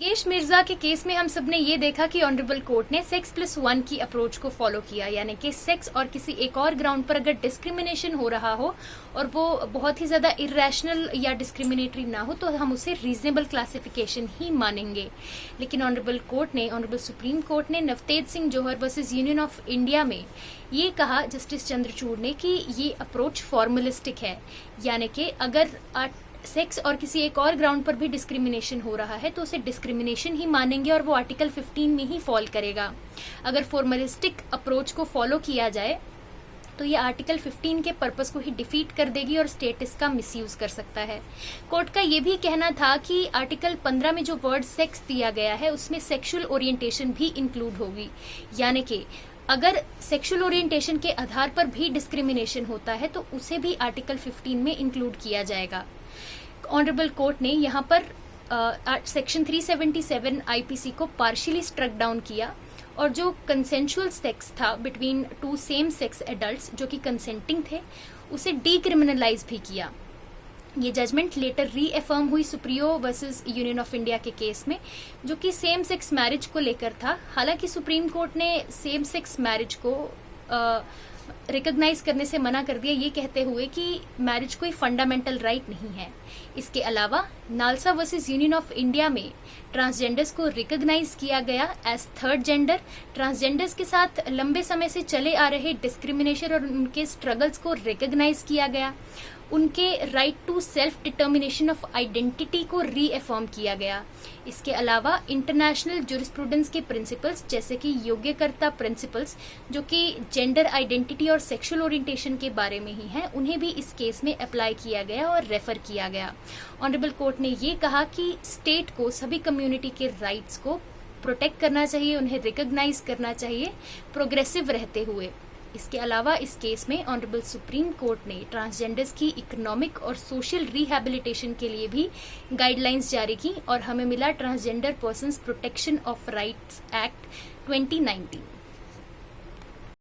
मुकेश मिर्जा के केस में हम सब ने ये देखा कि ऑनरेबल कोर्ट ने सेक्स प्लस वन की अप्रोच को फॉलो किया, यानी कि सेक्स और किसी एक और ग्राउंड पर अगर डिस्क्रिमिनेशन हो रहा हो और वो बहुत ही ज्यादा इरेशनल या डिस्क्रिमिनेटरी ना हो तो हम उसे रीजनेबल क्लासिफिकेशन ही मानेंगे। लेकिन ऑनरेबल सुप्रीम कोर्ट ने नवतेज सिंह जौहर वर्सेस यूनियन ऑफ इंडिया में ये कहा, जस्टिस चंद्रचूड़ ने, कि ये अप्रोच फॉर्मलिस्टिक है, यानी कि अगर सेक्स और किसी एक और ग्राउंड पर भी डिस्क्रिमिनेशन हो रहा है तो उसे डिस्क्रिमिनेशन ही मानेंगे और वो आर्टिकल 15 में ही फॉल करेगा। अगर फॉर्मलिस्टिक अप्रोच को फॉलो किया जाए तो ये आर्टिकल 15 के पर्पस को ही डिफीट कर देगी और स्टेट इसका मिसयूज कर सकता है। कोर्ट का ये भी कहना था कि आर्टिकल 15 में जो वर्ड सेक्स दिया गया है उसमें सेक्सुअल ओरिएंटेशन भी इंक्लूड होगी, यानी कि अगर सेक्सुअल ओरिएंटेशन के आधार पर भी डिस्क्रिमिनेशन होता है तो उसे भी आर्टिकल 15 में इंक्लूड किया जाएगा। ऑनरेबल कोर्ट ने यहाँ पर सेक्शन 377 आईपीसी को पार्शियली स्ट्रक डाउन किया और जो कंसेंशुअल सेक्स था between two same sex adults जो कि कंसेंटिंग थे उसे डीक्रिमिनलाइज भी किया। ये जजमेंट लेटर रीअफर्म हुई Supriyo versus union of India के केस में, जो कि सेम सेक्स मैरिज को लेकर था। हालांकि सुप्रीम कोर्ट ने सेम सेक्स मैरिज को रिकॉग्नाइज करने से मना कर दिया, ये कहते हुए कि मैरिज कोई फंडामेंटल राइट नहीं है। इसके अलावा NALSA versus union of India में ट्रांसजेंडर्स को रिकॉग्नाइज किया गया एज थर्ड जेंडर। ट्रांसजेंडर्स के साथ लंबे समय से चले आ रहे डिस्क्रिमिनेशन और उनके स्ट्रगल्स को रिकॉग्नाइज किया गया। उनके right to self determination of identity को रीअफर्म किया गया। इसके अलावा इंटरनेशनल ज्यूरिस्प्रूडेंस के प्रिंसिपल्स जैसे कि योग्यकर्ता प्रिंसिपल्स, जो कि जेंडर आइडेंटिटी और सेक्सुअल ओरिएंटेशन के बारे में ही हैं, उन्हें भी इस केस में अप्लाई किया गया और रेफर किया गया। ऑनरेबल कोर्ट ने ये कहा कि स्टेट को सभी कम्युनिटी के राइट्स को प्रोटेक्ट करना चाहिए, उन्हें रिकॉग्नाइज करना चाहिए प्रोग्रेसिव रहते हुए। इसके अलावा इस केस में ऑनरेबल सुप्रीम कोर्ट ने ट्रांसजेंडर्स की इकोनॉमिक और सोशल रिहैबिलिटेशन के लिए भी गाइडलाइंस जारी की और हमें मिला transgender persons protection of rights act 2019।